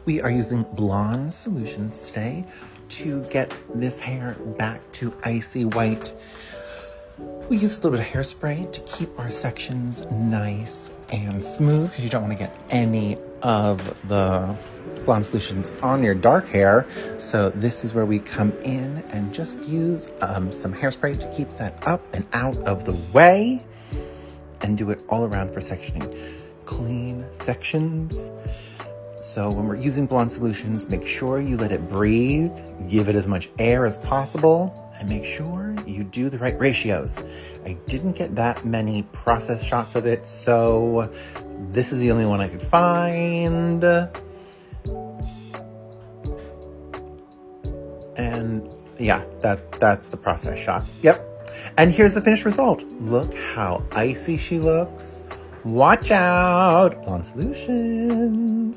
We are using blonde solutions today to get this hair back to icy white. We use a little bit of hairspray to keep our sections nice and smooth because you don't want to get any of the blonde solutions on your dark hair. So this is where we come in and just use some hairspray to keep that up and out of the way and do it all around for sectioning. Clean sections. So when we're using blonde solutions, make sure you let it breathe, give it as much air as possible, and make sure you do the right ratios. I didn't get that many process shots of it, so this is the only one I could find. And yeah, that's the process shot. Yep. And here's the finished result. Look how icy she looks. Watch out, blonde solutions.